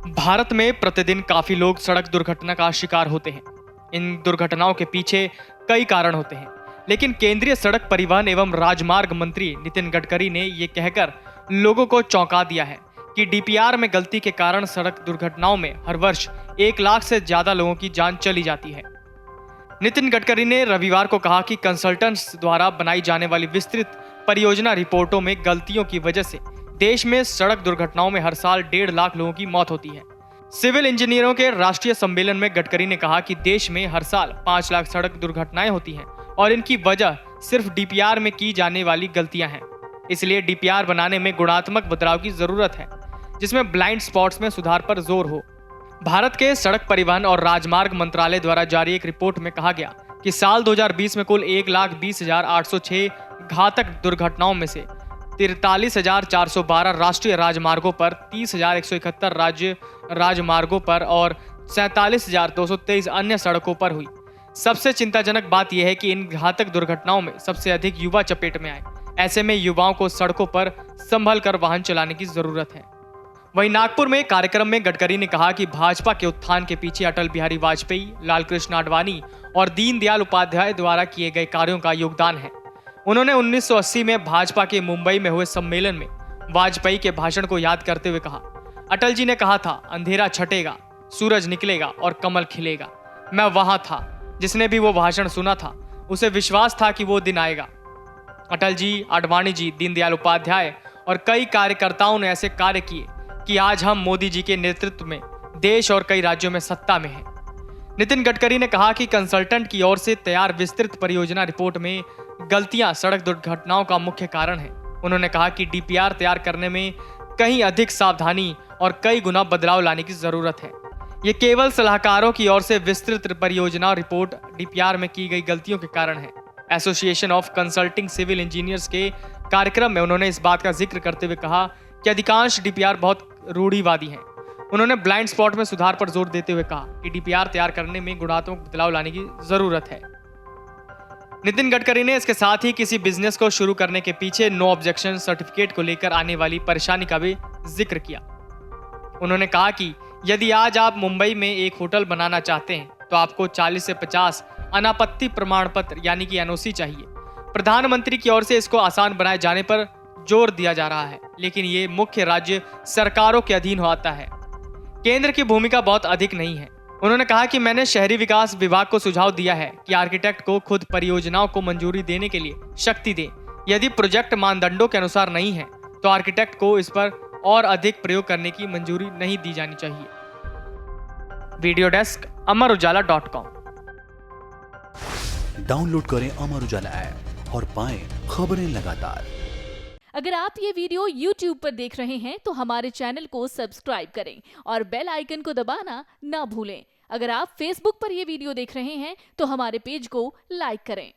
भारत में प्रतिदिन काफी लोग सड़क दुर्घटना का शिकार होते हैं। इन दुर्घटनाओं के पीछे कई कारण होते हैं, लेकिन केंद्रीय सड़क परिवहन एवं राजमार्ग मंत्री नितिन गडकरी ने ये कहकर लोगों को चौंका दिया है कि डीपीआर में गलती के कारण सड़क दुर्घटनाओं में हर वर्ष 1 लाख से ज्यादा लोगों की जान चली जाती है। नितिन गडकरी ने रविवार को कहा कि कंसल्टेंट्स द्वारा बनाई जाने वाली विस्तृत परियोजना रिपोर्टों में गलतियों की वजह से देश में सड़क दुर्घटनाओं में हर साल 1.5 लाख लोगों की मौत होती है। सिविल इंजीनियरों के राष्ट्रीय सम्मेलन में गडकरी ने कहा कि देश में हर साल 5 लाख सड़क दुर्घटनाएं होती हैं और इनकी वजह सिर्फ डीपीआर में की जाने वाली गलतियां हैं। इसलिए डीपीआर बनाने में गुणात्मक बदलाव की जरूरत है, जिसमें ब्लाइंड स्पॉट्स में सुधार पर जोर हो। भारत के सड़क परिवहन और राजमार्ग मंत्रालय द्वारा जारी एक रिपोर्ट में कहा गया कि साल 2020 में कुल 1,20,806 घातक दुर्घटनाओं में से 43,412 राष्ट्रीय राजमार्गों पर, 30,171 राज्य राजमार्गों पर और 47,223 अन्य सड़कों पर हुई। सबसे चिंताजनक बात यह है कि इन घातक दुर्घटनाओं में सबसे अधिक युवा चपेट में आए। ऐसे में युवाओं को सड़कों पर संभल कर वाहन चलाने की जरूरत है। वहीं नागपुर में कार्यक्रम में गडकरी ने कहा कि भाजपा के उत्थान के पीछे अटल बिहारी वाजपेयी, लालकृष्ण आडवाणी और दीनदयाल उपाध्याय द्वारा किए गए कार्यों का योगदान है। उन्होंने 1980 में भाजपा के मुंबई में हुए सम्मेलन में वाजपेयी के भाषण को याद करते हुए कहा, अटल जी ने कहा था, अंधेरा छटेगा, सूरज निकलेगा और कमल खिलेगा। मैं वहां था। जिसने भी वो भाषण सुना था उसे विश्वास था कि वो दिन आएगा। अटल जी, आडवाणी जी, दीनदयाल उपाध्याय और कई कार्यकर्ताओं ने ऐसे कार्य किए कि आज हम मोदी जी के नेतृत्व में देश और कई राज्यों में सत्ता में हैं। नितिन गडकरी ने कहा कि कंसल्टेंट की ओर से तैयार विस्तृत परियोजना रिपोर्ट में गलतियां सड़क दुर्घटनाओं का मुख्य कारण है। उन्होंने कहा कि डीपीआर तैयार करने में कहीं अधिक सावधानी और कई गुना बदलाव लाने की जरूरत है। ये केवल सलाहकारों की ओर से विस्तृत परियोजना रिपोर्ट डीपीआर में की गई गलतियों के कारण है। Association of consulting civil engineers के कार्यक्रम में उन्होंने इस बात का जिक्र करते हुए कहा कि अधिकांश डीपीआर बहुत रूढ़िवादी हैं। उन्होंने ब्लाइंड स्पॉट में सुधार पर जोर देते हुए कहा कि डीपीआर तैयार करने में गुणात्मक बदलाव लाने की जरूरत है। नितिन गडकरी ने इसके साथ ही किसी बिजनेस को शुरू करने के पीछे नो ऑब्जेक्शन सर्टिफिकेट को लेकर आने वाली परेशानी का भी जिक्र किया। उन्होंने कहा कि यदि आज आप मुंबई में एक होटल बनाना चाहते हैं तो आपको 40 से 50 अनापत्ति प्रमाण पत्र यानी कि एनओसी चाहिए। प्रधानमंत्री की ओर से इसको आसान बनाए जाने पर जोर दिया जा रहा है, लेकिन ये मुख्य राज्य सरकारों के अधीन होता है। केंद्र की भूमिका बहुत अधिक नहीं है। उन्होंने कहा कि मैंने शहरी विकास विभाग को सुझाव दिया है कि आर्किटेक्ट को खुद परियोजनाओं को मंजूरी देने के लिए शक्ति दे। यदि प्रोजेक्ट मानदंडों के अनुसार नहीं है तो आर्किटेक्ट को इस पर और अधिक प्रयोग करने की मंजूरी नहीं दी जानी चाहिए। Video desk अमरउजाला.com। डाउनलोड करें अमर उजाला ऐप और पाएं खबरें लगातार। अगर आप ये वीडियो YouTube पर देख रहे हैं तो हमारे चैनल को सब्सक्राइब करें और बेल आइकन को दबाना ना भूलें। अगर आप Facebook पर ये वीडियो देख रहे हैं तो हमारे पेज को लाइक करें।